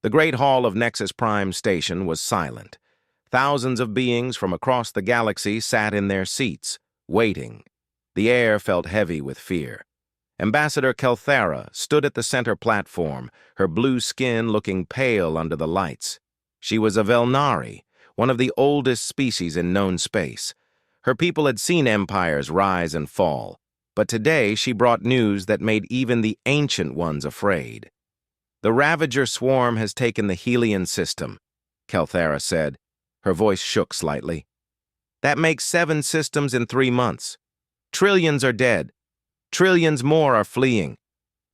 The great hall of Nexus Prime Station was silent. Thousands of beings from across the galaxy sat in their seats, waiting. The air felt heavy with fear. Ambassador Kelthara stood at the center platform, her blue skin looking pale under the lights. She was a Velnari, one of the oldest species in known space. Her people had seen empires rise and fall, but today she brought news that made even the ancient ones afraid. "The Ravager swarm has taken the Helion system," Kelthara said. Her voice shook slightly. "That makes 7 systems in 3 months. Trillions are dead. Trillions more are fleeing.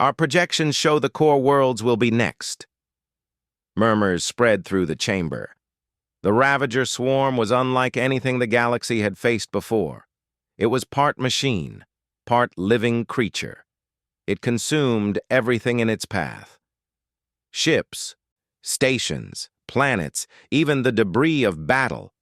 Our projections show the core worlds will be next." Murmurs spread through the chamber. The Ravager swarm was unlike anything the galaxy had faced before. It was part machine, part living creature. It consumed everything in its path. Ships, stations, planets, even the debris of battle.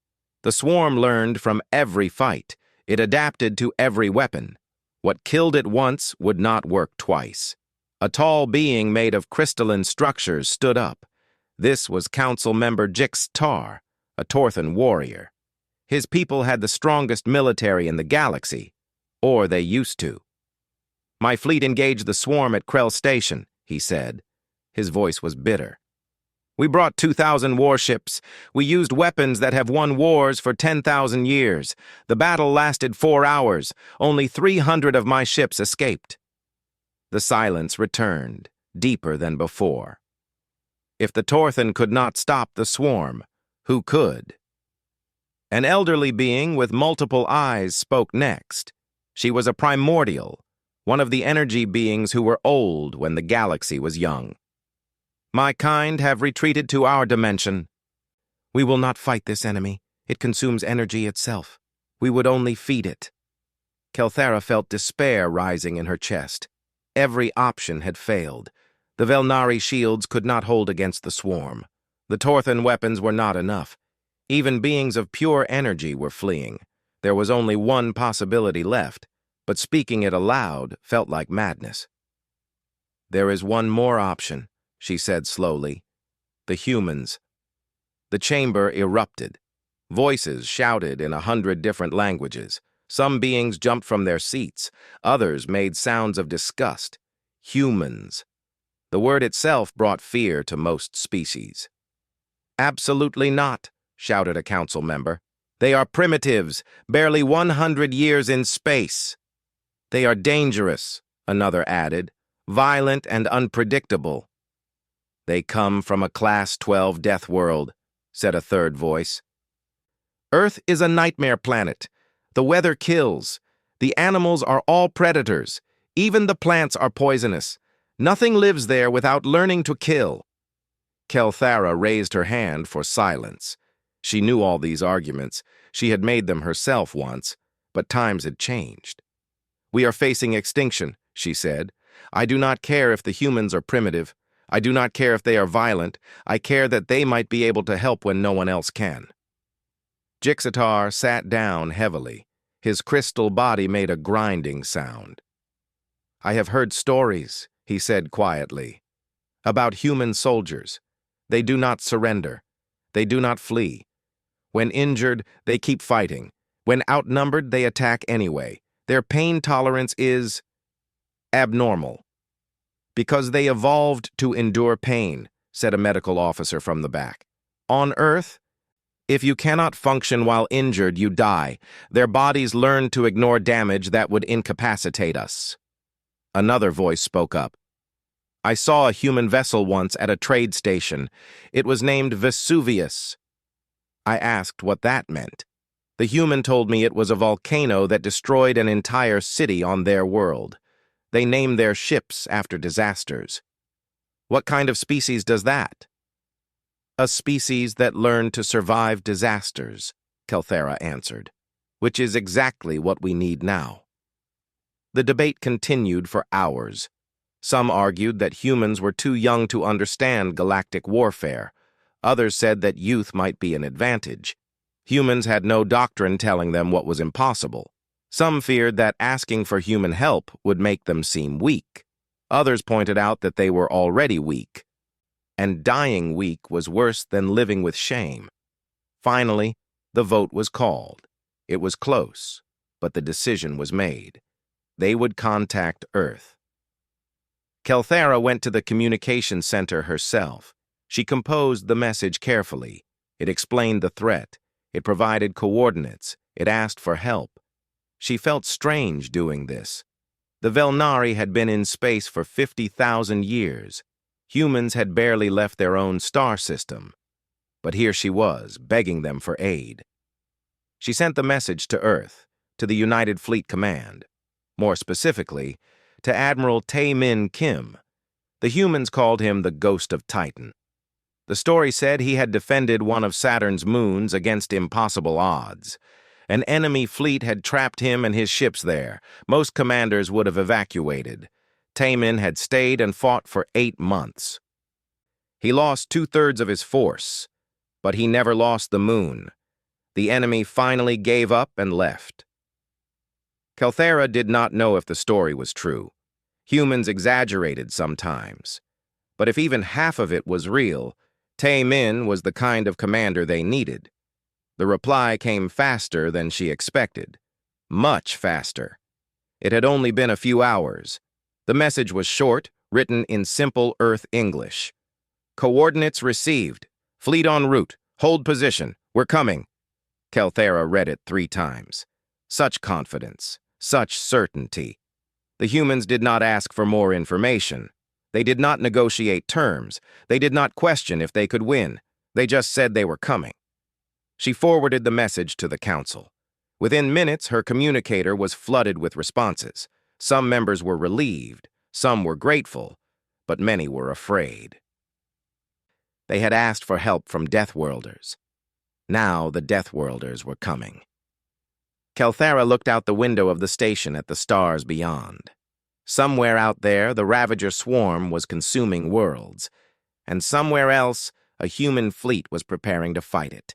The swarm learned from every fight. It adapted to every weapon. What killed it once would not work twice. A tall being made of crystalline structures stood up. This was Council Member Jix Tar, a Torthan warrior. His people had the strongest military in the galaxy, or they used to. "My fleet engaged the swarm at Krell Station," he said. His voice was bitter. "We brought 2,000 warships. We used weapons that have won wars for 10,000 years. The battle lasted 4 hours. Only 300 of my ships escaped." The silence returned, deeper than before. If the Torthan could not stop the swarm, who could? An elderly being with multiple eyes spoke next. She was a primordial, one of the energy beings who were old when the galaxy was young. "My kind have retreated to our dimension. We will not fight this enemy. It consumes energy itself. We would only feed it." Kelthara felt despair rising in her chest. Every option had failed. The Velnari shields could not hold against the swarm. The Torthan weapons were not enough. Even beings of pure energy were fleeing. There was only one possibility left, but speaking it aloud felt like madness. "There is one more option," she said slowly. "The humans." The chamber erupted. Voices shouted in 100 different languages. Some beings jumped from their seats. Others made sounds of disgust. Humans. The word itself brought fear to most species. "Absolutely not," shouted a council member. "They are primitives, barely 100 years in space." "They are dangerous," another added, "violent and unpredictable." "They come from a Class 12 death world," said a third voice. "Earth is a nightmare planet. The weather kills. The animals are all predators. Even the plants are poisonous. Nothing lives there without learning to kill." Kelthara raised her hand for silence. She knew all these arguments. She had made them herself once, but times had changed. "We are facing extinction," she said. "I do not care if the humans are primitive. I do not care if they are violent. I care that they might be able to help when no one else can." Jixatar sat down heavily. His crystal body made a grinding sound. "I have heard stories," he said quietly, "about human soldiers. They do not surrender. They do not flee. When injured, they keep fighting. When outnumbered, they attack anyway. Their pain tolerance is abnormal." "Because they evolved to endure pain," said a medical officer from the back. "On Earth, if you cannot function while injured, you die. Their bodies learn to ignore damage that would incapacitate us." Another voice spoke up. "I saw a human vessel once at a trade station. It was named Vesuvius." I asked what that meant. The human told me it was a volcano that destroyed an entire city on their world. They name their ships after disasters. "What kind of species does that?" "A species that learned to survive disasters," Kelthara answered, "which is exactly what we need now." The debate continued for hours. Some argued that humans were too young to understand galactic warfare. Others said that youth might be an advantage. Humans had no doctrine telling them what was impossible. Some feared that asking for human help would make them seem weak. Others pointed out that they were already weak. and dying weak was worse than living with shame. Finally, the vote was called. It was close, but the decision was made. They would contact Earth. Kelthera went to the communication center herself. She composed the message carefully. It explained the threat. It provided coordinates. It asked for help. She felt strange doing this. The Velnari had been in space for 50,000 years. Humans had barely left their own star system. But here she was, begging them for aid. She sent the message to Earth, to the United Fleet Command. More specifically, to Admiral Tae-Min Kim. The humans called him the Ghost of Titan. The story said he had defended one of Saturn's moons against impossible odds. An enemy fleet had trapped him and his ships there. Most commanders would have evacuated. Tae-Min had stayed and fought for 8 months. He lost 2/3 of his force, but he never lost the moon. The enemy finally gave up and left. Kelthera did not know if the story was true. Humans exaggerated sometimes. But if even half of it was real, Tae-Min was the kind of commander they needed. The reply came faster than she expected. Much faster. It had only been a few hours. The message was short, written in simple Earth English. Coordinates received. Fleet en route. Hold position. We're coming. Kelthera read it 3 times. Such confidence. Such certainty. The humans did not ask for more information. They did not negotiate terms. They did not question if they could win. They just said they were coming. She forwarded the message to the council. Within minutes, her communicator was flooded with responses. Some members were relieved, some were grateful, but many were afraid. They had asked for help from Deathworlders. Now the Deathworlders were coming. Kelthera looked out the window of the station at the stars beyond. Somewhere out there, the Ravager swarm was consuming worlds, and somewhere else, a human fleet was preparing to fight it.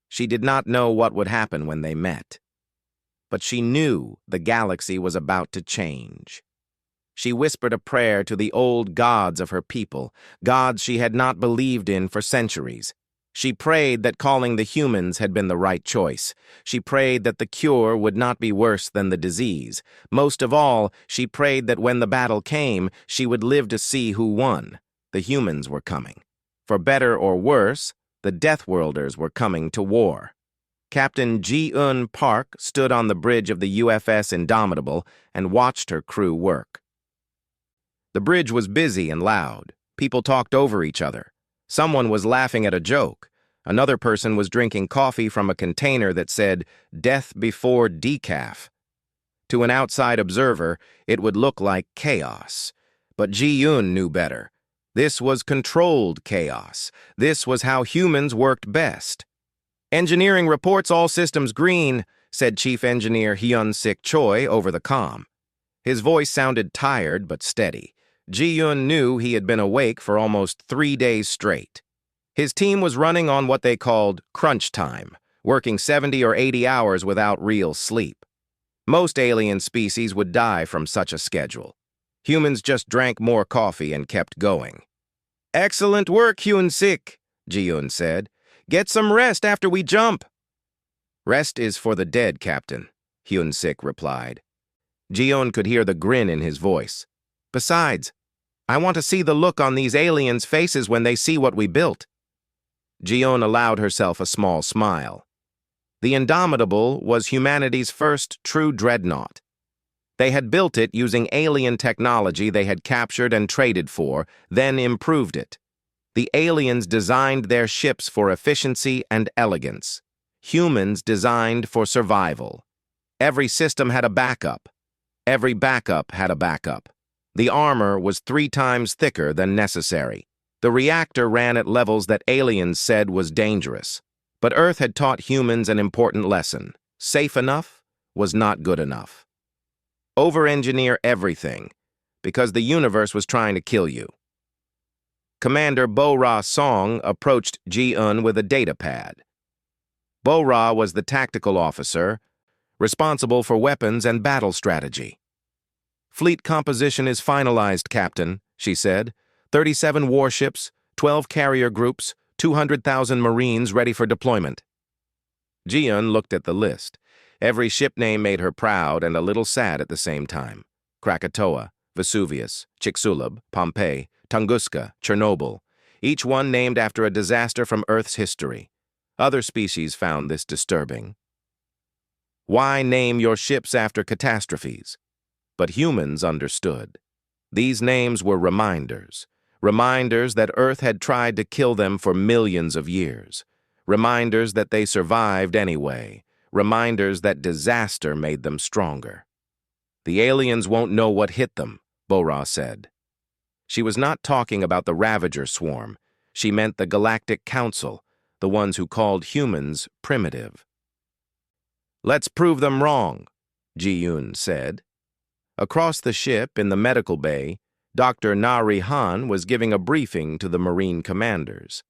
She did not know what would happen when they met. But she knew the galaxy was about to change. She whispered a prayer to the old gods of her people, gods she had not believed in for centuries. She prayed that calling the humans had been the right choice. She prayed that the cure would not be worse than the disease. Most of all, she prayed that when the battle came, she would live to see who won. The humans were coming. For better or worse, the Deathworlders were coming to war. Captain Ji-eun Park stood on the bridge of the UFS Indomitable and watched her crew work. The bridge was busy and loud. People talked over each other. Someone was laughing at a joke. Another person was drinking coffee from a container that said, "Death before decaf." To an outside observer, it would look like chaos. But Ji-eun knew better. This was controlled chaos. This was how humans worked best. "Engineering reports all systems green," said Chief Engineer Hyun-Sik Choi over the comm. His voice sounded tired but steady. Ji-eun knew he had been awake for almost 3 days straight. His team was running on what they called crunch time, working 70 or 80 hours without real sleep. Most alien species would die from such a schedule. Humans just drank more coffee and kept going. "Excellent work, Hyun-Sik," Ji-eun said. "Get some rest after we jump." "Rest is for the dead, Captain," Hyun-Sik replied. Ji-eun could hear the grin in his voice. "Besides, I want to see the look on these aliens' faces when they see what we built." Ji-eun allowed herself a small smile. The Indomitable was humanity's first true dreadnought. They had built it using alien technology they had captured and traded for, then improved it. The aliens designed their ships for efficiency and elegance. Humans designed for survival. Every system had a backup. Every backup had a backup. The armor was 3 times thicker than necessary. The reactor ran at levels that aliens said was dangerous. But Earth had taught humans an important lesson. Safe enough was not good enough. Over-engineer everything, because the universe was trying to kill you. Commander Bo-Ra Song approached Ji-eun with a data pad. Bo-Ra was the tactical officer, responsible for weapons and battle strategy. "Fleet composition is finalized, Captain," she said. 37 warships, 12 carrier groups, 200,000 Marines ready for deployment. Ji-eun looked at the list. Every ship name made her proud and a little sad at the same time. Krakatoa, Vesuvius, Chicxulub, Pompeii, Tunguska, Chernobyl, each one named after a disaster from Earth's history. Other species found this disturbing. Why name your ships after catastrophes? But humans understood. These names were reminders that Earth had tried to kill them for millions of years, reminders that they survived anyway, reminders that disaster made them stronger. The aliens won't know what hit them, Bora said. She was not talking about the Ravager swarm. She meant the Galactic Council, the ones who called humans primitive. Let's prove them wrong, Ji-eun said. Across the ship, in the medical bay, Dr. Nari Han was giving a briefing to the Marine commanders.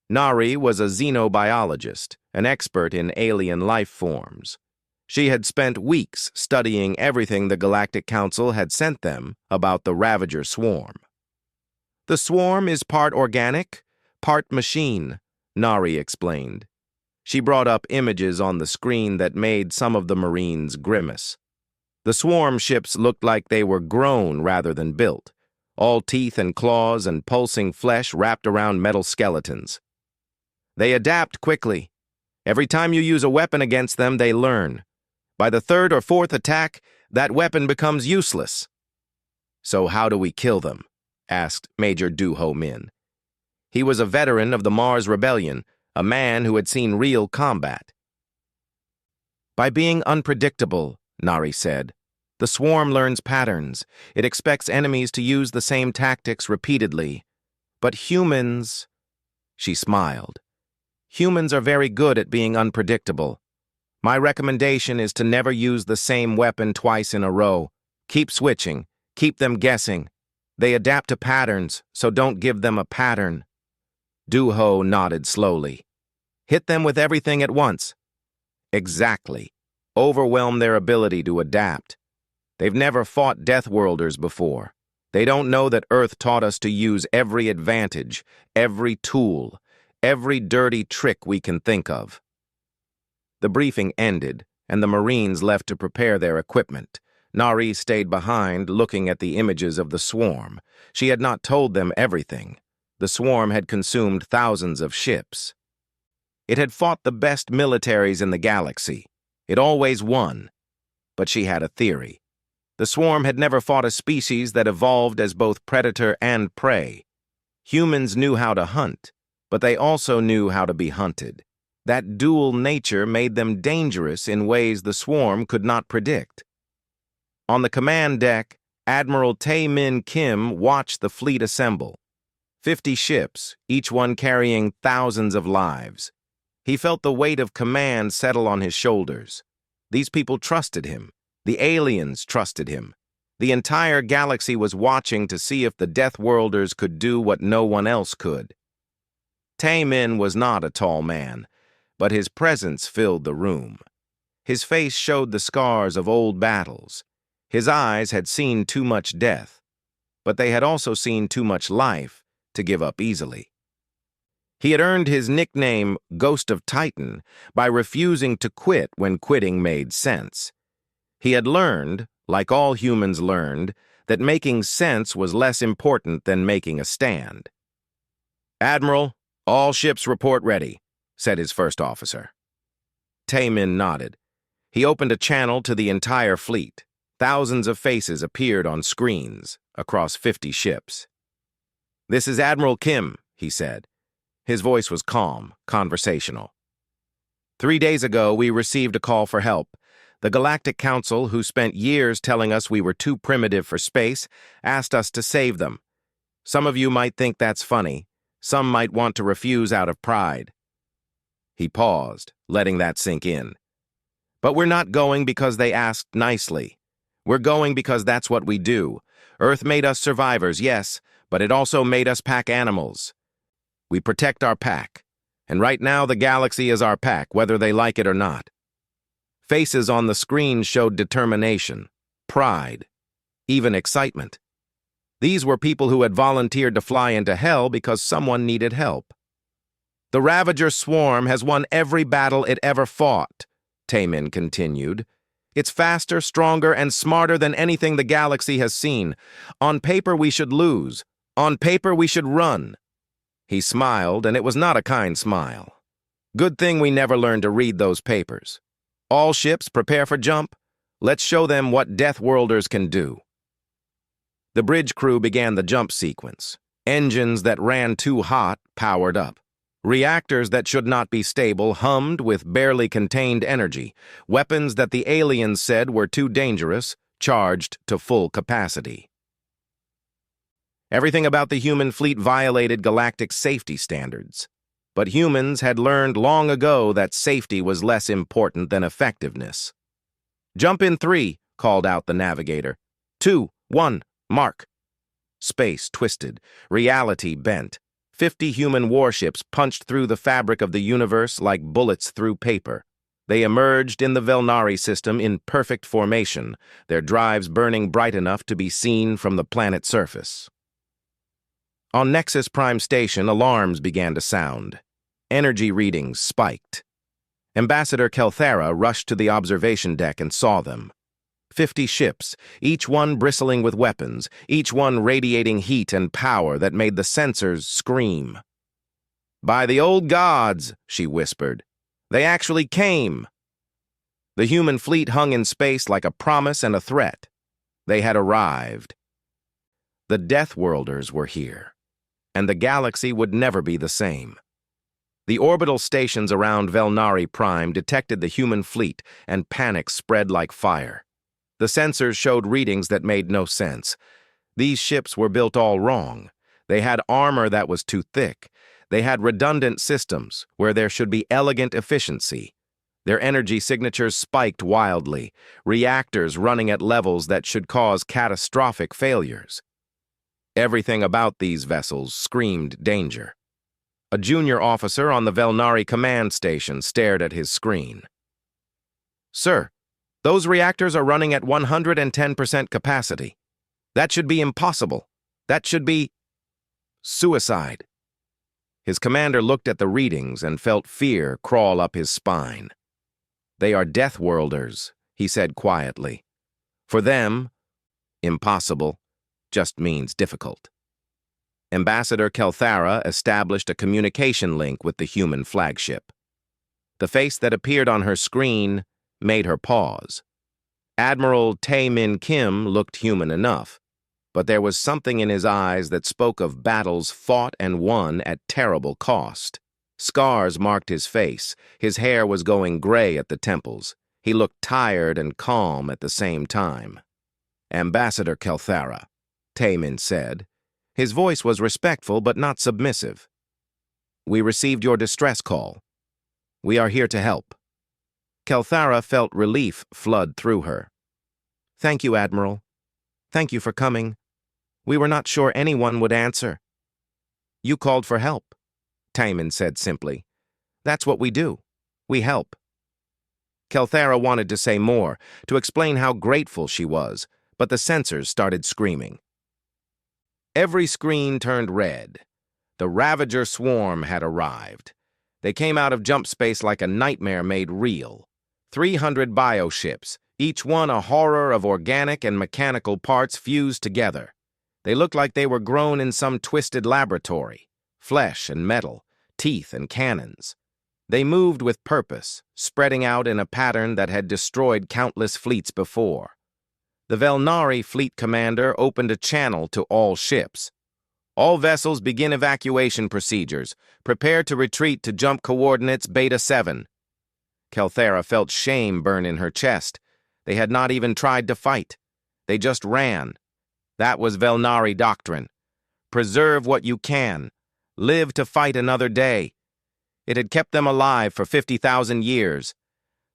Nari was a xenobiologist, an expert in alien life forms. She had spent weeks studying everything the Galactic Council had sent them about the Ravager swarm. The swarm is part organic, part machine, Nari explained. She brought up images on the screen that made some of the Marines grimace. The swarm ships looked like they were grown rather than built, all teeth and claws and pulsing flesh wrapped around metal skeletons. They adapt quickly. Every time you use a weapon against them, they learn. By the third or fourth attack, that weapon becomes useless. So how do we kill them? Asked Major Do-Ho Min. He was a veteran of the Mars Rebellion, a man who had seen real combat. By being unpredictable, Nari said. The swarm learns patterns. It expects enemies to use the same tactics repeatedly. But humans... She smiled. Humans are very good at being unpredictable. My recommendation is to never use the same weapon twice in a row. Keep switching. Keep them guessing. They adapt to patterns, so don't give them a pattern. Do-Ho nodded slowly. Hit them with everything at once. Exactly. Overwhelm their ability to adapt. They've never fought Deathworlders before. They don't know that Earth taught us to use every advantage, every tool, every dirty trick we can think of. The briefing ended, and the Marines left to prepare their equipment. Nari stayed behind, looking at the images of the swarm. She had not told them everything. The swarm had consumed thousands of ships. It had fought the best militaries in the galaxy. It always won. But she had a theory. The swarm had never fought a species that evolved as both predator and prey. Humans knew how to hunt, but they also knew how to be hunted. That dual nature made them dangerous in ways the swarm could not predict. On the command deck, Admiral Tae-min Kim watched the fleet assemble. 50 ships, each one carrying thousands of lives. He felt the weight of command settle on his shoulders. These people trusted him. The aliens trusted him. The entire galaxy was watching to see if the Deathworlders could do what no one else could. Tae-min was not a tall man, but his presence filled the room. His face showed the scars of old battles. His eyes had seen too much death, but they had also seen too much life to give up easily. He had earned his nickname, Ghost of Titan, by refusing to quit when quitting made sense. He had learned, like all humans learned, that making sense was less important than making a stand. "Admiral, all ships report ready," said his first officer. Tae-min nodded. He opened a channel to the entire fleet. Thousands of faces appeared on screens across 50 ships. "This is Admiral Kim," he said. His voice was calm, conversational. 3 days ago, we received a call for help. The Galactic Council, who spent years telling us we were too primitive for space, asked us to save them. Some of you might think that's funny. Some might want to refuse out of pride. He paused, letting that sink in. But we're not going because they asked nicely. We're going because that's what we do. Earth made us survivors, yes, but it also made us pack animals. We protect our pack, and right now the galaxy is our pack, whether they like it or not. Faces on the screen showed determination, pride, even excitement. These were people who had volunteered to fly into hell because someone needed help. "The Ravager swarm has won every battle it ever fought," Taemin continued. "It's faster, stronger, and smarter than anything the galaxy has seen. On paper, we should lose. On paper, we should run." He smiled, and it was not a kind smile. "Good thing we never learned to read those papers. All ships, prepare for jump. Let's show them what Deathworlders can do." The bridge crew began the jump sequence. Engines that ran too hot powered up. Reactors that should not be stable hummed with barely contained energy. Weapons that the aliens said were too dangerous charged to full capacity. Everything about the human fleet violated galactic safety standards. But humans had learned long ago that safety was less important than effectiveness. "Jump in 3, called out the navigator. 2, 1, mark." Space twisted, reality bent. 50 human warships punched through the fabric of the universe like bullets through paper. They emerged in the Velnari system in perfect formation, their drives burning bright enough to be seen from the planet's surface. On Nexus Prime Station, alarms began to sound. Energy readings spiked. Ambassador Kelthara rushed to the observation deck and saw them. 50 ships, each one bristling with weapons, each one radiating heat and power that made the sensors scream. "By the old gods," she whispered, "they actually came." The human fleet hung in space like a promise and a threat. They had arrived. The Deathworlders were here, and the galaxy would never be the same. The orbital stations around Velnari Prime detected the human fleet, and panic spread like fire. The sensors showed readings that made no sense. These ships were built all wrong. They had armor that was too thick. They had redundant systems where there should be elegant efficiency. Their energy signatures spiked wildly, reactors running at levels that should cause catastrophic failures. Everything about these vessels screamed danger. A junior officer on the Velnari command station stared at his screen. "Sir, those reactors are running at 110% capacity. That should be impossible. That should be suicide." His commander looked at the readings and felt fear crawl up his spine. "They are Deathworlders," he said quietly. "For them, impossible just means difficult." Ambassador Kelthara established a communication link with the human flagship. The face that appeared on her screen made her pause. Admiral Tae-Min Kim looked human enough, but there was something in his eyes that spoke of battles fought and won at terrible cost. Scars marked his face. His hair was going gray at the temples. He looked tired and calm at the same time. "Ambassador Kelthara," Tae-Min said. His voice was respectful but not submissive. "We received your distress call. We are here to help." Kelthara felt relief flood through her. "Thank you, Admiral. Thank you for coming. We were not sure anyone would answer." "You called for help," Taemin said simply. "That's what we do. We help." Kelthara wanted to say more, to explain how grateful she was, but the sensors started screaming. Every screen turned red. The Ravager swarm had arrived. They came out of jump space like a nightmare made real. 300 bioships, each one a horror of organic and mechanical parts fused together. They looked like they were grown in some twisted laboratory. Flesh and metal, teeth and cannons. They moved with purpose, spreading out in a pattern that had destroyed countless fleets before. The Velnari fleet commander opened a channel to all ships. "All vessels begin evacuation procedures. Prepare to retreat to jump coordinates Beta 7. Kelthara felt shame burn in her chest. They had not even tried to fight. They just ran. That was Velnari doctrine. Preserve what you can. Live to fight another day. It had kept them alive for 50,000 years.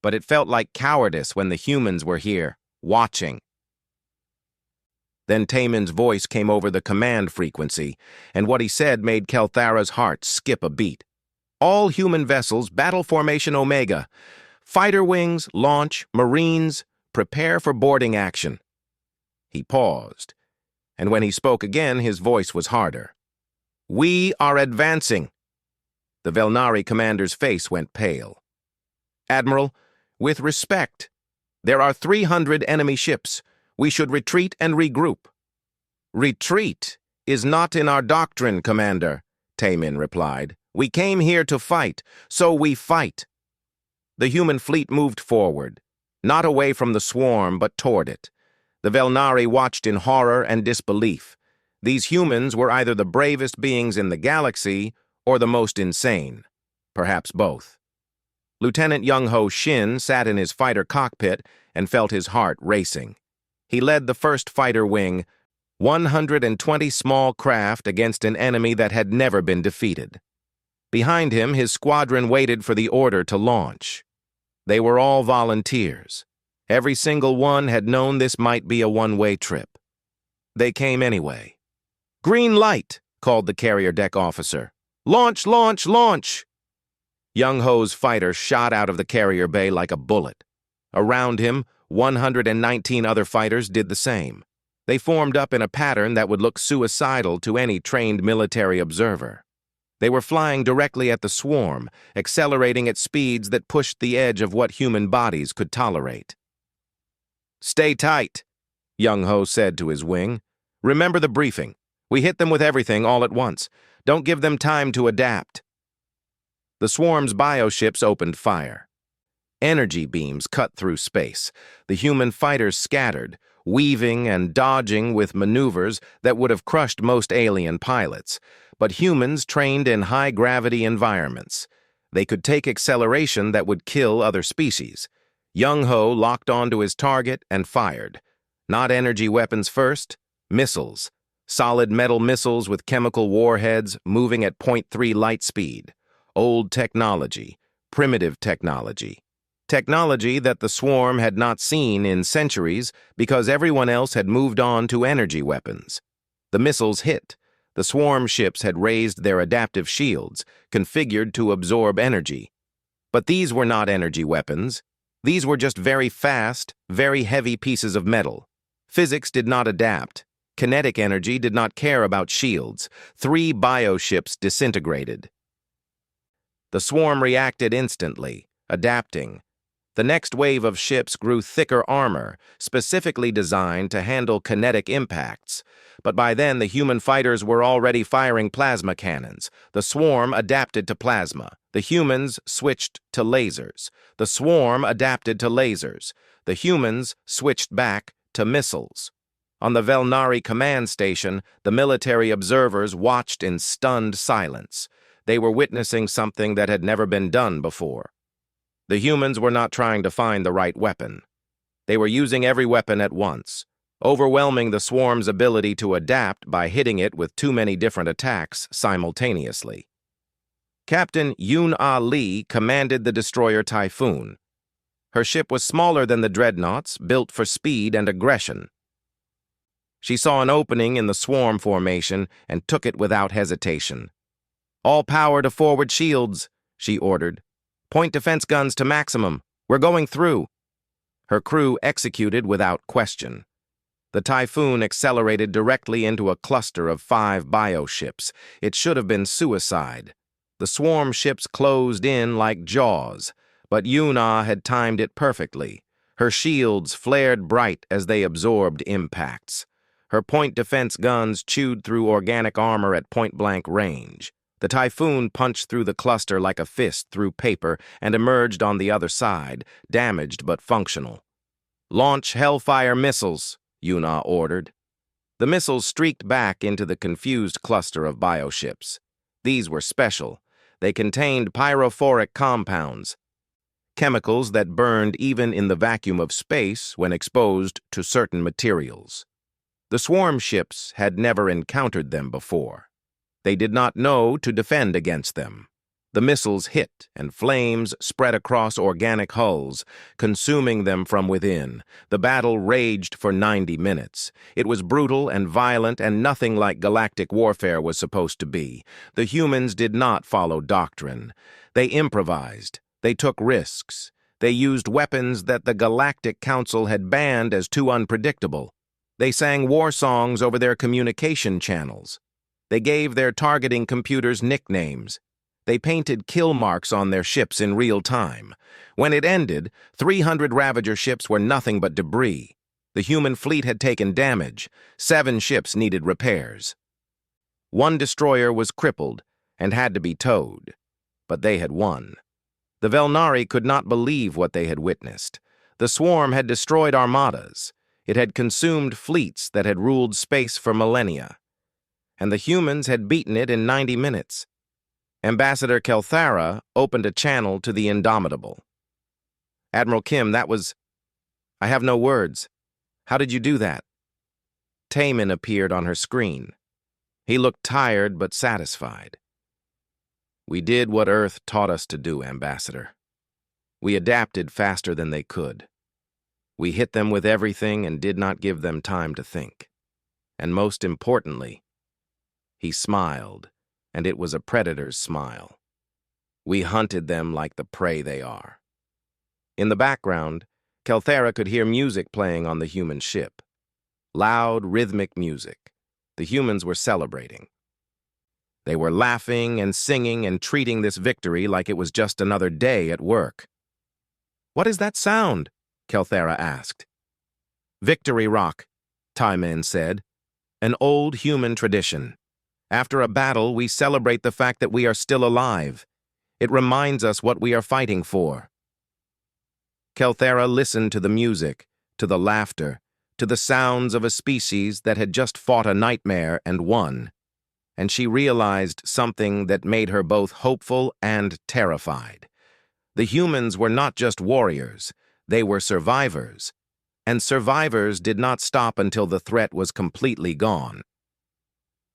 But it felt like cowardice when the humans were here, watching. Then Taemin's voice came over the command frequency, and what he said made Kelthara's heart skip a beat. "All human vessels, battle formation Omega. Fighter wings, launch, Marines, prepare for boarding action." He paused. and when he spoke again, his voice was harder. "We are advancing." The Velnari commander's face went pale. "Admiral, with respect, there are 300 enemy ships. We should retreat and regroup." "Retreat is not in our doctrine, Commander," Taemin replied. "We came here to fight, so we fight." The human fleet moved forward, not away from the swarm, but toward it. The Velnari watched in horror and disbelief. These humans were either the bravest beings in the galaxy or the most insane. Perhaps both. Lieutenant Young-Ho Shin sat in his fighter cockpit and felt his heart racing. He led the first fighter wing, 120 small craft against an enemy that had never been defeated. Behind him, his squadron waited for the order to launch. They were all volunteers. Every single one had known this might be a one-way trip. They came anyway. "Green light," called the carrier deck officer. "Launch, launch, launch!" Young-Ho's fighter shot out of the carrier bay like a bullet. Around him, 119 other fighters did the same. They formed up in a pattern that would look suicidal to any trained military observer. They were flying directly at the swarm, accelerating at speeds that pushed the edge of what human bodies could tolerate. "Stay tight," Young-Ho said to his wing. "Remember the briefing. We hit them with everything all at once. Don't give them time to adapt." The swarm's bioships opened fire. Energy beams cut through space. The human fighters scattered, weaving and dodging with maneuvers that would have crushed most alien pilots, but humans trained in high-gravity environments. They could take acceleration that would kill other species. Young-Ho locked onto his target and fired. Not energy weapons first, missiles. Solid metal missiles with chemical warheads moving at 0.3 light speed. Old technology, primitive technology. Technology that the swarm had not seen in centuries because everyone else had moved on to energy weapons. The missiles hit. The swarm ships had raised their adaptive shields, configured to absorb energy. But these were not energy weapons. These were just very fast, very heavy pieces of metal. Physics did not adapt. Kinetic energy did not care about shields. 3 bioships disintegrated. The swarm reacted instantly, adapting. The next wave of ships grew thicker armor, specifically designed to handle kinetic impacts. But by then, the human fighters were already firing plasma cannons. The swarm adapted to plasma. The humans switched to lasers. The swarm adapted to lasers. The humans switched back to missiles. On the Velnari command station, the military observers watched in stunned silence. They were witnessing something that had never been done before. The humans were not trying to find the right weapon. They were using every weapon at once, overwhelming the swarm's ability to adapt by hitting it with too many different attacks simultaneously. Captain Yoon-Ah Lee commanded the destroyer Typhoon. Her ship was smaller than the dreadnoughts, built for speed and aggression. She saw an opening in the swarm formation and took it without hesitation. "All power to forward shields," she ordered. "Point defense guns to maximum. We're going through." Her crew executed without question. The Typhoon accelerated directly into a cluster of 5 bioships. It should have been suicide. The swarm ships closed in like jaws, but Yoon-Ah had timed it perfectly. Her shields flared bright as they absorbed impacts. Her point defense guns chewed through organic armor at point-blank range. The Typhoon punched through the cluster like a fist through paper and emerged on the other side, damaged but functional. "Launch Hellfire missiles," Yoon-Ah ordered. The missiles streaked back into the confused cluster of bioships. These were special. They contained pyrophoric compounds, chemicals that burned even in the vacuum of space when exposed to certain materials. The swarm ships had never encountered them before. They did not know to defend against them. The missiles hit, and flames spread across organic hulls, consuming them from within. The battle raged for 90 minutes. It was brutal and violent and nothing like galactic warfare was supposed to be. The humans did not follow doctrine. They improvised. They took risks. They used weapons that the Galactic Council had banned as too unpredictable. They sang war songs over their communication channels. They gave their targeting computers nicknames. They painted kill marks on their ships in real time. When it ended, 300 Ravager ships were nothing but debris. The human fleet had taken damage. 7 ships needed repairs. 1 destroyer was crippled and had to be towed. But they had won. The Velnari could not believe what they had witnessed. The swarm had destroyed armadas. It had consumed fleets that had ruled space for millennia. And the humans had beaten it in 90 minutes. Ambassador Kelthara opened a channel to the Indomitable. Admiral Kim, that was... I have no words. How did you do that? Taemin appeared on her screen. He looked tired but satisfied. We did what Earth taught us to do, Ambassador. We adapted faster than they could. We hit them with everything and did not give them time to think. And most importantly, he smiled, and it was a predator's smile. We hunted them like the prey they are. In the background, Kelthara could hear music playing on the human ship. Loud, rhythmic music. The humans were celebrating. They were laughing and singing and treating this victory like it was just another day at work. What is that sound? Kelthara asked. Victory rock, Taemin said. An old human tradition. After a battle, we celebrate the fact that we are still alive. It reminds us what we are fighting for. Kelthara listened to the music, to the laughter, to the sounds of a species that had just fought a nightmare and won. And she realized something that made her both hopeful and terrified. The humans were not just warriors, they were survivors. And survivors did not stop until the threat was completely gone.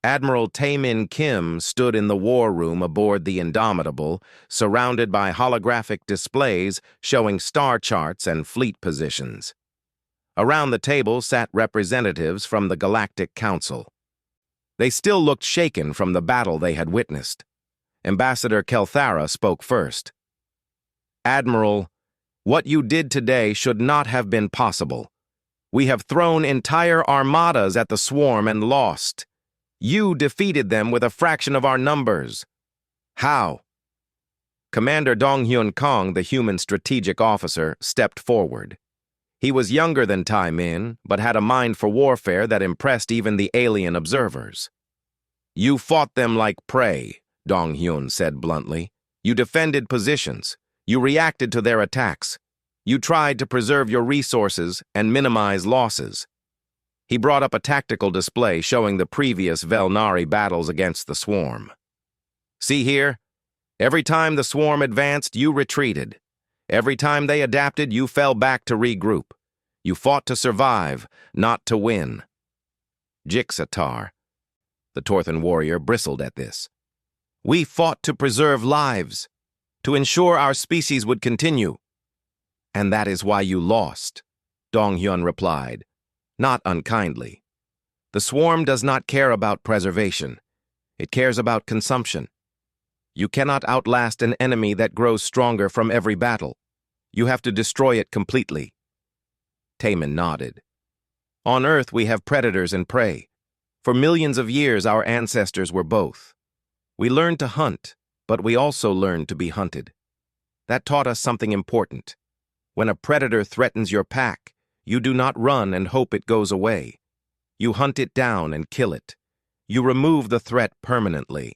Admiral Taemin Kim stood in the war room aboard the Indomitable, surrounded by holographic displays showing star charts and fleet positions. Around the table sat representatives from the Galactic Council. They still looked shaken from the battle they had witnessed. Ambassador Kelthara spoke first. Admiral, what you did today should not have been possible. We have thrown entire armadas at the swarm and lost. You defeated them with a fraction of our numbers. How? Commander Dong-Hyun Kong, the human strategic officer, stepped forward. He was younger than Taemin, but had a mind for warfare that impressed even the alien observers. You fought them like prey, Dong-Hyun said bluntly. You defended positions. You reacted to their attacks. You tried to preserve your resources and minimize losses. He brought up a tactical display showing the previous Velnari battles against the swarm. See here? Every time the swarm advanced, you retreated. Every time they adapted, you fell back to regroup. You fought to survive, not to win. Jixatar, the Torthan warrior, bristled at this. We fought to preserve lives, to ensure our species would continue. And that is why you lost, Dong-Hyun replied, not unkindly. The swarm does not care about preservation. It cares about consumption. You cannot outlast an enemy that grows stronger from every battle. You have to destroy it completely. Taemin nodded. On Earth, we have predators and prey. For millions of years, our ancestors were both. We learned to hunt, but we also learned to be hunted. That taught us something important. When a predator threatens your pack, you do not run and hope it goes away. You hunt it down and kill it. You remove the threat permanently.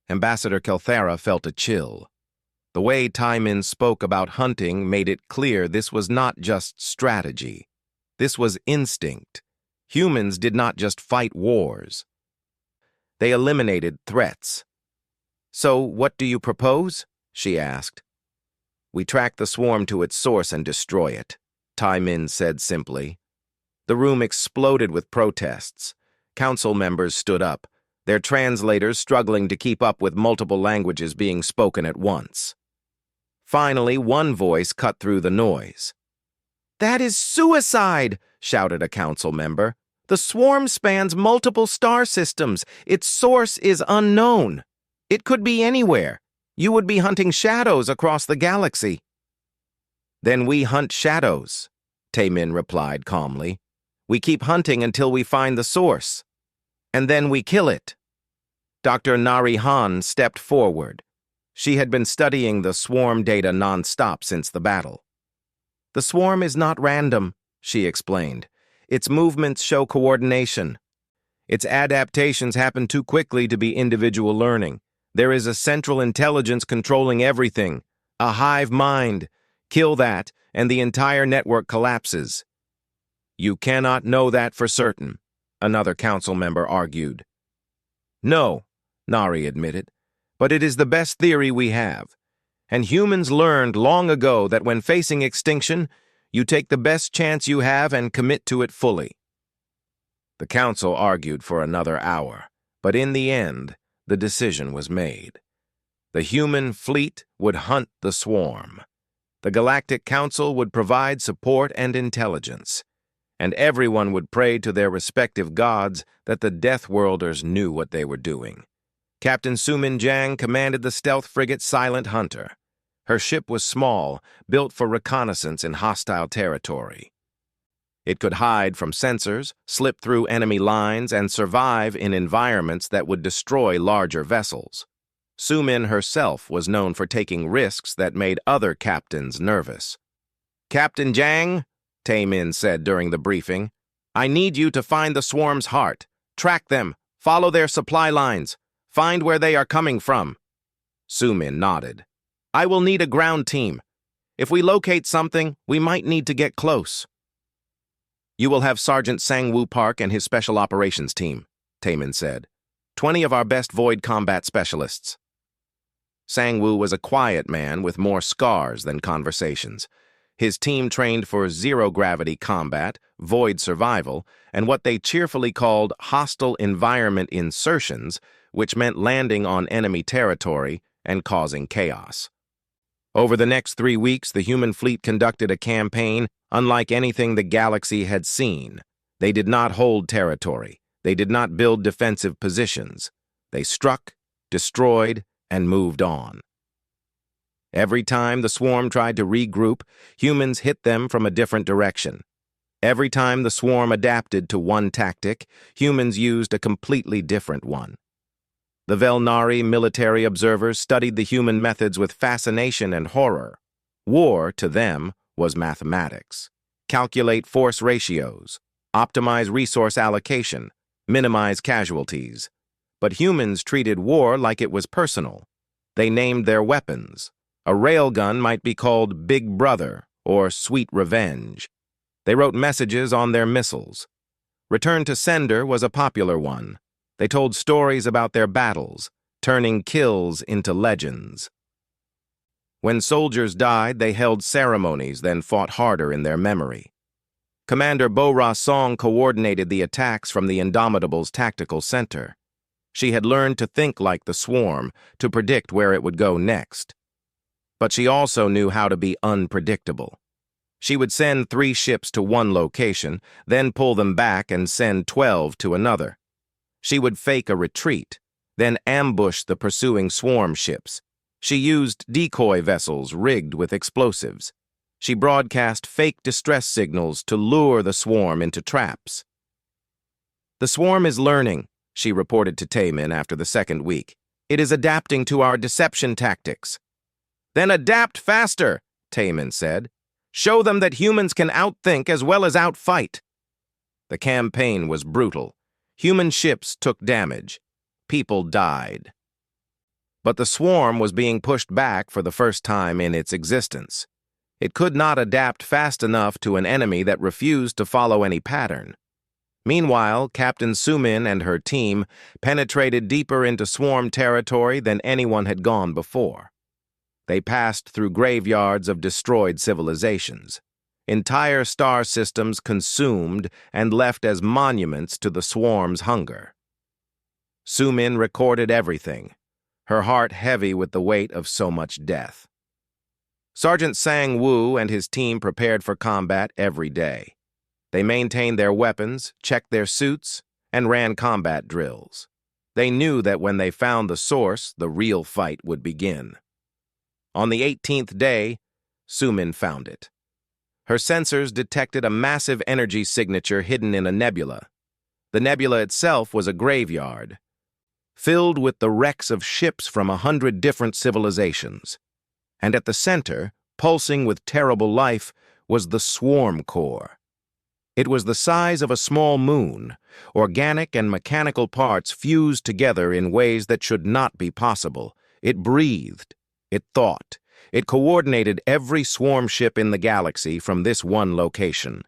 Ambassador Kelthara felt a chill. The way Taemin spoke about hunting made it clear this was not just strategy. This was instinct. Humans did not just fight wars. They eliminated threats. So, what do you propose? She asked. We track the swarm to its source and destroy it, Taemin said simply. The room exploded with protests. Council members stood up, their translators struggling to keep up with multiple languages being spoken at once. Finally, one voice cut through the noise. That is suicide, shouted a council member. The swarm spans multiple star systems. Its source is unknown. It could be anywhere. You would be hunting shadows across the galaxy. Then we hunt shadows, Taemin replied calmly. We keep hunting until we find the source. And then we kill it. Dr. Narration stepped forward. She had been studying the swarm data non-stop since the battle. The swarm is not random, she explained. Its movements show coordination. Its adaptations happen too quickly to be individual learning. There is a central intelligence controlling everything, a hive mind. Kill that, and the entire network collapses. You cannot know that for certain, another council member argued. No, Nari admitted, but it is the best theory we have. And humans learned long ago that when facing extinction, you take the best chance you have and commit to it fully. The council argued for another hour, but in the end, the decision was made. The human fleet would hunt the swarm. The Galactic Council would provide support and intelligence, and everyone would pray to their respective gods that the Deathworlders knew what they were doing. Captain Sumin Jang commanded the stealth frigate Silent Hunter. Her ship was small, built for reconnaissance in hostile territory. It could hide from sensors, slip through enemy lines, and survive in environments that would destroy larger vessels. Sumin herself was known for taking risks that made other captains nervous. "Captain Jang," Taemin said during the briefing, "I need you to find the swarm's heart. Track them, follow their supply lines, find where they are coming from." Sumin nodded. "I will need a ground team. If we locate something, we might need to get close." "You will have Sergeant Sang-Woo Park and his special operations team," Taemin said. 20 of our best void combat specialists." Sang-Woo was a quiet man with more scars than conversations. His team trained for zero-gravity combat, void survival, and what they cheerfully called hostile environment insertions, which meant landing on enemy territory and causing chaos. Over the next 3 weeks, the human fleet conducted a campaign unlike anything the galaxy had seen. They did not hold territory. They did not build defensive positions. They struck, destroyed, and moved on. Every time the swarm tried to regroup, humans hit them from a different direction. Every time the swarm adapted to one tactic, humans used a completely different one. The Velnari military observers studied the human methods with fascination and horror. War, to them, was mathematics. Calculate force ratios, optimize resource allocation, minimize casualties. But humans treated war like it was personal. They named their weapons. A railgun might be called Big Brother or Sweet Revenge. They wrote messages on their missiles. Return to Sender was a popular one. They told stories about their battles, turning kills into legends. When soldiers died, they held ceremonies, then fought harder in their memory. Commander Bo Ra Song coordinated the attacks from the Indomitable's tactical center. She had learned to think like the swarm, to predict where it would go next. But she also knew how to be unpredictable. She would send 3 ships to one location, then pull them back and send 12 to another. She would fake a retreat, then ambush the pursuing swarm ships. She used decoy vessels rigged with explosives. She broadcast fake distress signals to lure the swarm into traps. "The swarm is learning," she reported to Taemin after the 2nd week. "It is adapting to our deception tactics." "Then adapt faster," Taemin said. "Show them that humans can outthink as well as outfight." The campaign was brutal. Human ships took damage. People died. But the swarm was being pushed back for the first time in its existence. It could not adapt fast enough to an enemy that refused to follow any pattern. Meanwhile, Captain Sumin and her team penetrated deeper into swarm territory than anyone had gone before. They passed through graveyards of destroyed civilizations. Entire star systems consumed and left as monuments to the swarm's hunger. Sumin recorded everything, her heart heavy with the weight of so much death. Sergeant Sang-Woo and his team prepared for combat every day. They maintained their weapons, checked their suits, and ran combat drills. They knew that when they found the source, the real fight would begin. On the 18th day, Sumin found it. Her sensors detected a massive energy signature hidden in a nebula. The nebula itself was a graveyard, filled with the wrecks of ships from 100 different civilizations. And at the center, pulsing with terrible life, was the swarm core. It was the size of a small moon, organic and mechanical parts fused together in ways that should not be possible. It breathed. It thought. It coordinated every swarm ship in the galaxy from this one location.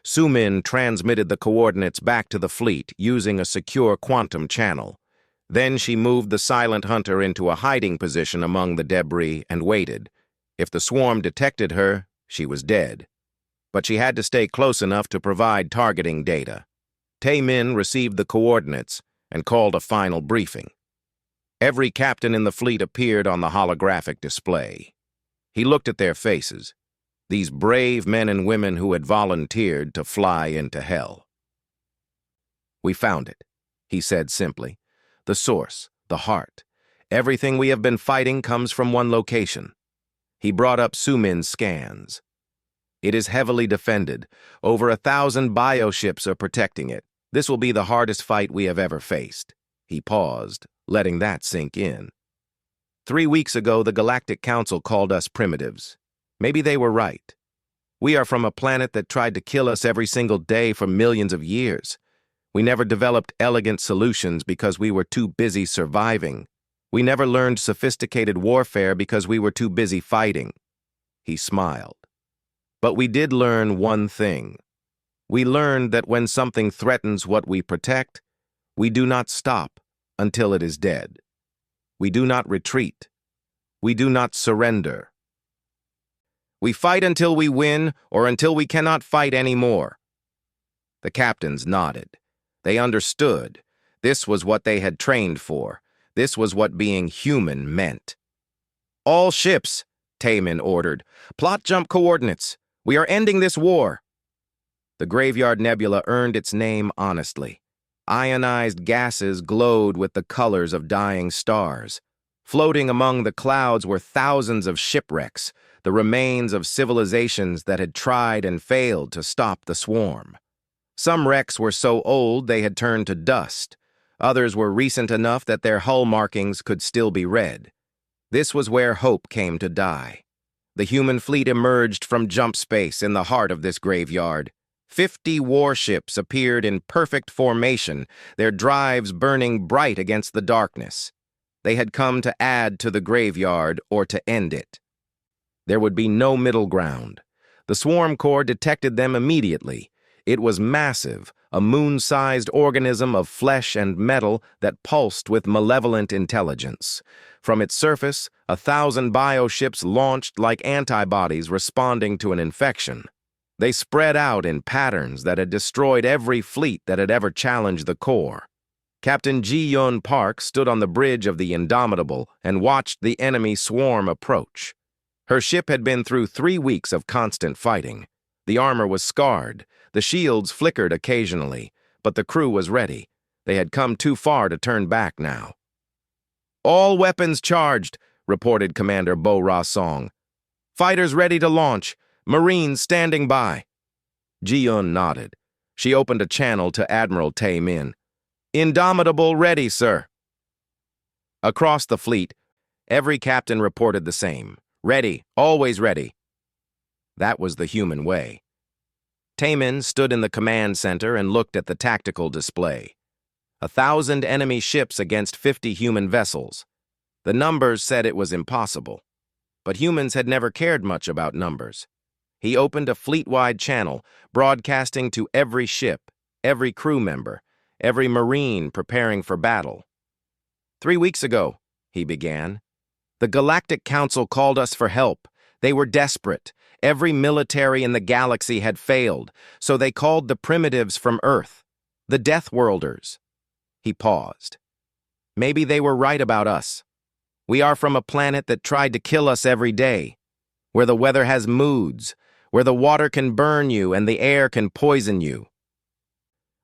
Sumin transmitted the coordinates back to the fleet using a secure quantum channel. Then she moved the Silent Hunter into a hiding position among the debris and waited. If the swarm detected her, she was dead. But she had to stay close enough to provide targeting data. Tae-min received the coordinates and called a final briefing. Every captain in the fleet appeared on the holographic display. He looked at their faces, these brave men and women who had volunteered to fly into hell. "We found it," he said simply. "The source, the heart. Everything we have been fighting comes from one location." He brought up Sumin's scans. "It is heavily defended. Over 1,000 bioships are protecting it. This will be the hardest fight we have ever faced." He paused, letting that sink in. 3 weeks ago, the Galactic Council called us primitives. Maybe they were right. We are from a planet that tried to kill us every single day for millions of years. We never developed elegant solutions because we were too busy surviving. We never learned sophisticated warfare because we were too busy fighting. He smiled. But we did learn one thing. We learned that when something threatens what we protect, we do not stop until it is dead. We do not retreat. We do not surrender. We fight until we win or until we cannot fight anymore. The captains nodded. They understood. This was what they had trained for. This was what being human meant. "All ships," Tae-min ordered. "Plot jump coordinates. We are ending this war." The Graveyard Nebula earned its name honestly. Ionized gases glowed with the colors of dying stars. Floating among the clouds were thousands of shipwrecks, the remains of civilizations that had tried and failed to stop the swarm. Some wrecks were so old they had turned to dust. Others were recent enough that their hull markings could still be read. This was where hope came to die. The human fleet emerged from jump space in the heart of this graveyard. 50 warships appeared in perfect formation, their drives burning bright against the darkness. They had come to add to the graveyard or to end it. There would be no middle ground. The swarm core detected them immediately. It was massive, a moon-sized organism of flesh and metal that pulsed with malevolent intelligence. From its surface, 1,000 bioships launched like antibodies responding to an infection. They spread out in patterns that had destroyed every fleet that had ever challenged the core. Captain Ji-Yeon Park stood on the bridge of the Indomitable and watched the enemy swarm approach. Her ship had been through 3 weeks of constant fighting. The armor was scarred, the shields flickered occasionally, but the crew was ready. They had come too far to turn back now. "All weapons charged," reported Commander Bo Ra-song. "Fighters ready to launch. Marines standing by." Ji-Yeon nodded. She opened a channel to Admiral Tae-min. "Indomitable ready, sir." Across the fleet, every captain reported the same. "Ready, always ready." That was the human way. Tae-min stood in the command center and looked at the tactical display. 1,000 enemy ships against 50 human vessels. The numbers said it was impossible. But humans had never cared much about numbers. He opened a fleet-wide channel, broadcasting to every ship, every crew member, every Marine preparing for battle. 3 weeks ago, he began, the Galactic Council called us for help. They were desperate. Every military in the galaxy had failed, so they called the primitives from Earth, the Deathworlders. He paused. Maybe they were right about us. We are from a planet that tried to kill us every day, where the weather has moods, where the water can burn you and the air can poison you,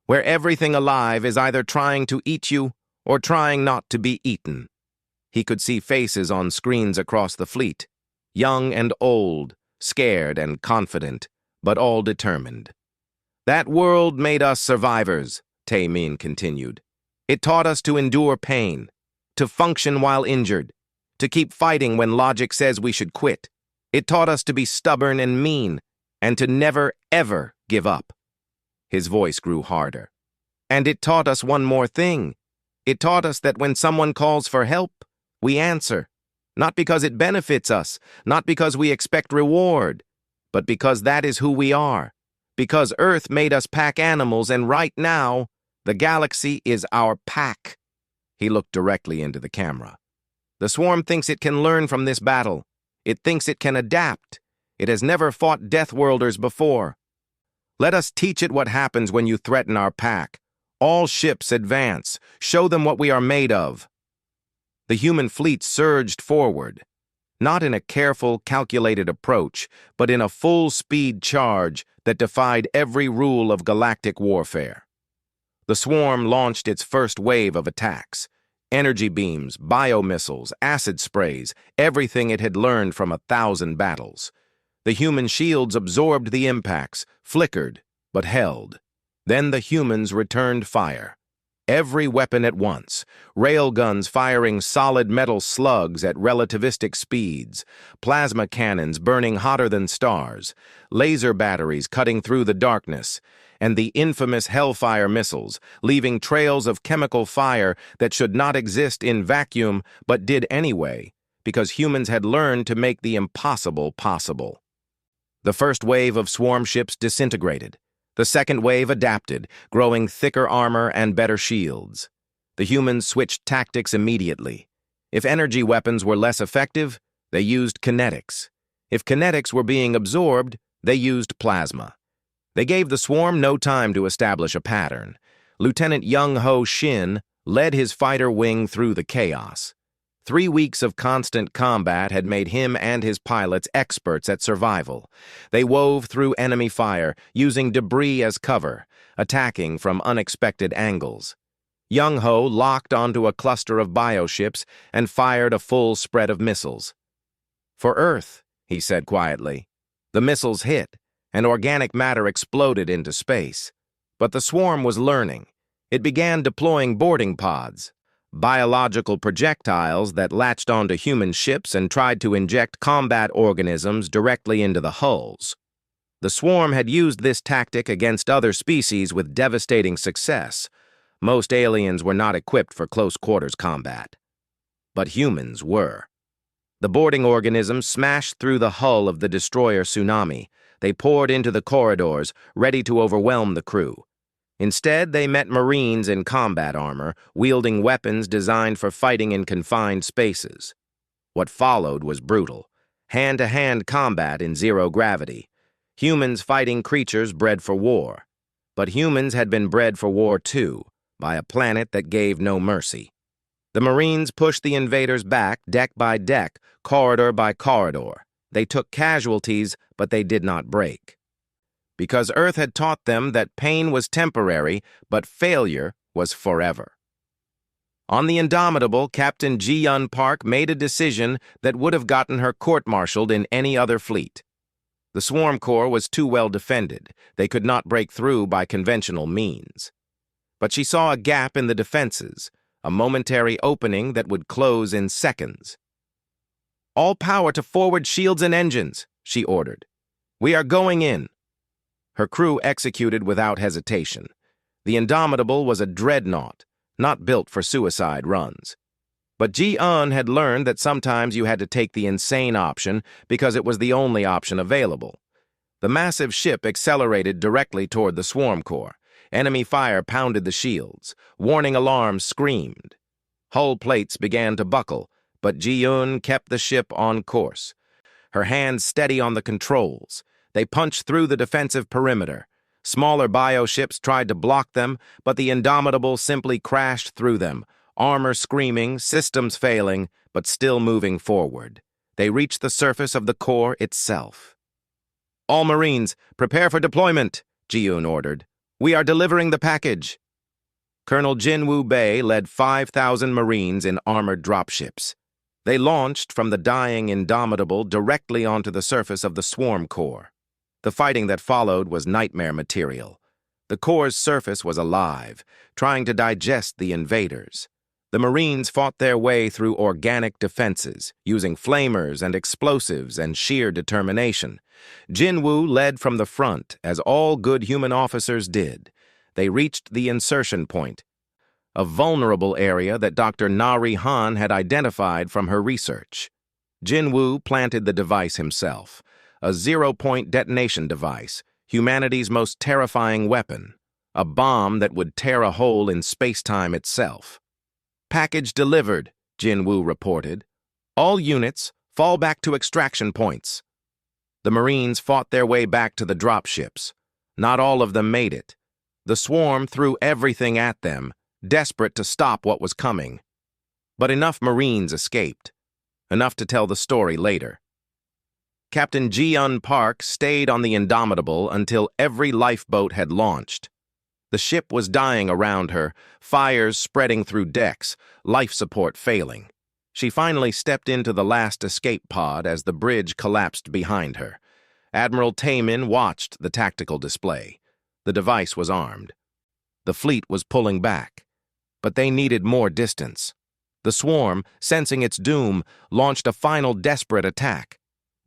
where everything alive is either trying to eat you or trying not to be eaten. He could see faces on screens across the fleet, young and old, scared and confident, but all determined. That world made us survivors, Tae-min continued. It taught us to endure pain, to function while injured, to keep fighting when logic says we should quit. It taught us to be stubborn and mean, and to never, ever give up. His voice grew harder. And it taught us one more thing. It taught us that when someone calls for help, we answer. Not because it benefits us, not because we expect reward, but because that is who we are. Because Earth made us pack animals, and right now, the galaxy is our pack. He looked directly into the camera. The swarm thinks it can learn from this battle. It thinks it can adapt. It has never fought Deathworlders before. Let us teach it what happens when you threaten our pack. All ships advance. Show them what we are made of. The human fleet surged forward, not in a careful, calculated approach, but in a full-speed charge that defied every rule of galactic warfare. The swarm launched its first wave of attacks. Energy beams, biomissiles, acid sprays, everything it had learned from 1,000 battles. The human shields absorbed the impacts, flickered, but held. Then the humans returned fire. Every weapon at once, railguns firing solid metal slugs at relativistic speeds, plasma cannons burning hotter than stars, laser batteries cutting through the darkness, and the infamous Hellfire missiles, leaving trails of chemical fire that should not exist in vacuum but did anyway, because humans had learned to make the impossible possible. The first wave of swarm ships disintegrated. The second wave adapted, growing thicker armor and better shields. The humans switched tactics immediately. If energy weapons were less effective, they used kinetics. If kinetics were being absorbed, they used plasma. They gave the swarm no time to establish a pattern. Lieutenant Young-Ho Shin led his fighter wing through the chaos. 3 weeks of constant combat had made him and his pilots experts at survival. They wove through enemy fire, using debris as cover, attacking from unexpected angles. Young-Ho locked onto a cluster of bioships and fired a full spread of missiles. "For Earth," he said quietly. The missiles hit, and organic matter exploded into space. But the swarm was learning. It began deploying boarding pods, biological projectiles that latched onto human ships and tried to inject combat organisms directly into the hulls. The swarm had used this tactic against other species with devastating success. Most aliens were not equipped for close-quarters combat. But humans were. The boarding organisms smashed through the hull of the destroyer Tsunami. They poured into the corridors, ready to overwhelm the crew. Instead, they met Marines in combat armor, wielding weapons designed for fighting in confined spaces. What followed was brutal. Hand-to-hand combat in zero gravity. Humans fighting creatures bred for war. But humans had been bred for war too, by a planet that gave no mercy. The Marines pushed the invaders back, deck by deck, corridor by corridor. They took casualties, but they did not break. Because Earth had taught them that pain was temporary, but failure was forever. On the Indomitable, Captain Ji-Yun Park made a decision that would have gotten her court-martialed in any other fleet. The Swarm Corps was too well defended. They could not break through by conventional means. But she saw a gap in the defenses, a momentary opening that would close in seconds. "All power to forward shields and engines," she ordered. "We are going in." Her crew executed without hesitation. The Indomitable was a dreadnought, not built for suicide runs. But Ji-Eun had learned that sometimes you had to take the insane option because it was the only option available. The massive ship accelerated directly toward the Swarm Corps. Enemy fire pounded the shields. Warning alarms screamed. Hull plates began to buckle, but Ji-Eun kept the ship on course. Her hands steady on the controls. They punched through the defensive perimeter. Smaller bioships tried to block them, but the Indomitable simply crashed through them, armor screaming, systems failing, but still moving forward. They reached the surface of the core itself. "All Marines, prepare for deployment," Ji-Eun ordered. "We are delivering the package." Colonel Jin-Woo Bei led 5,000 Marines in armored dropships. They launched from the dying Indomitable directly onto the surface of the Swarm Corps. The fighting that followed was nightmare material. The core's surface was alive, trying to digest the invaders. The Marines fought their way through organic defenses, using flamers and explosives and sheer determination. Jinwoo led from the front, as all good human officers did. They reached the insertion point, a vulnerable area that Dr. Nari Han had identified from her research. Jinwoo planted the device himself, a zero-point detonation device, humanity's most terrifying weapon, a bomb that would tear a hole in space-time itself. "Package delivered," Jinwoo reported. "All units, fall back to extraction points." The Marines fought their way back to the dropships. Not all of them made it. The swarm threw everything at them, desperate to stop what was coming. But enough Marines escaped. Enough to tell the story later. Captain Ji-un Park stayed on the Indomitable until every lifeboat had launched. The ship was dying around her, fires spreading through decks, life support failing. She finally stepped into the last escape pod as the bridge collapsed behind her. Admiral Taemin watched the tactical display. The device was armed. The fleet was pulling back. But they needed more distance. The swarm, sensing its doom, launched a final desperate attack.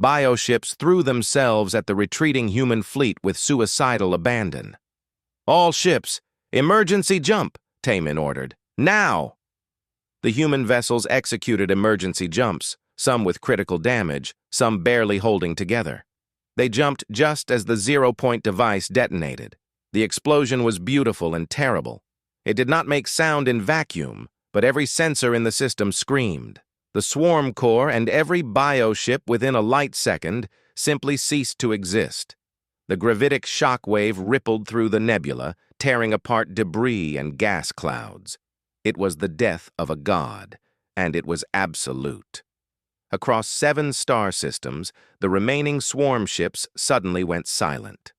Bioships threw themselves at the retreating human fleet with suicidal abandon. "All ships, emergency jump," Taemin ordered. "Now!" The human vessels executed emergency jumps, some with critical damage, some barely holding together. They jumped just as the zero-point device detonated. The explosion was beautiful and terrible. It did not make sound in vacuum, but every sensor in the system screamed. The swarm core and every bioship within a light second simply ceased to exist. The gravitic shockwave rippled through the nebula, tearing apart debris and gas clouds. It was the death of a god, and it was absolute. Across 7 star systems, the remaining swarm ships suddenly went silent.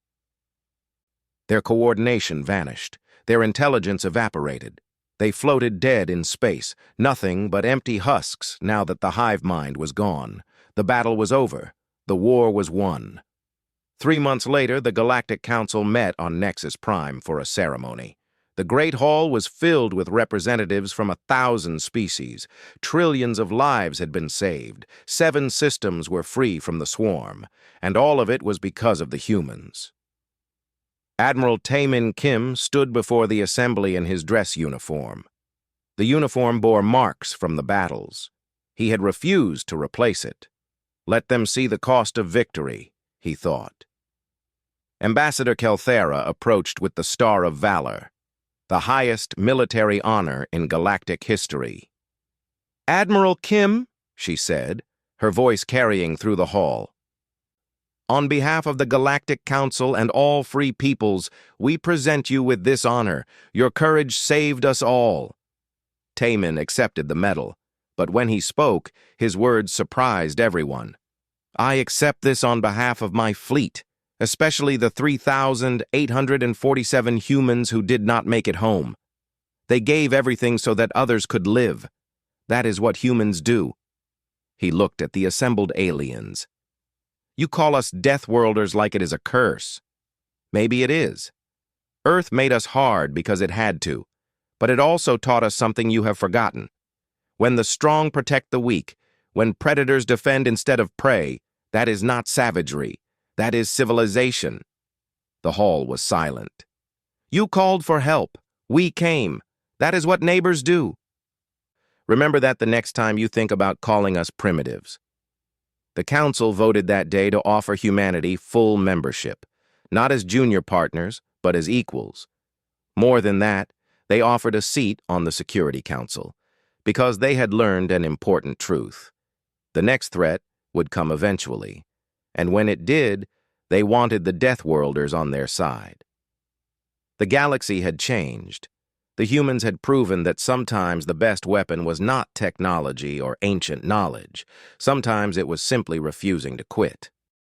Their coordination vanished. Their intelligence evaporated. They floated dead in space, nothing but empty husks now that the hive mind was gone. The battle was over. The war was won. 3 months later, the Galactic Council met on Nexus Prime for a ceremony. The Great Hall was filled with representatives from 1,000 species. Trillions of lives had been saved. 7 systems were free from the swarm, and all of it was because of the humans. Admiral Taemin Kim stood before the assembly in his dress uniform. The uniform bore marks from the battles. He had refused to replace it. Let them see the cost of victory, he thought. Ambassador Kelthera approached with the Star of Valor, the highest military honor in galactic history. "Admiral Kim," she said, her voice carrying through the hall, "on behalf of the Galactic Council and all free peoples, we present you with this honor. Your courage saved us all." Taemin accepted the medal, but when he spoke, his words surprised everyone. "I accept this on behalf of my fleet, especially the 3,847 humans who did not make it home. They gave everything so that others could live. That is what humans do." He looked at the assembled aliens. "You call us Deathworlders like it is a curse. Maybe it is. Earth made us hard because it had to, but it also taught us something you have forgotten. When the strong protect the weak, when predators defend instead of prey, that is not savagery. That is civilization." The hall was silent. "You called for help. We came. That is what neighbors do. Remember that the next time you think about calling us primitives." The Council voted that day to offer humanity full membership, not as junior partners, but as equals. More than that, they offered a seat on the Security Council, because they had learned an important truth. The next threat would come eventually, and when it did, they wanted the Deathworlders on their side. The galaxy had changed. The humans had proven that sometimes the best weapon was not technology or ancient knowledge. Sometimes it was simply refusing to quit.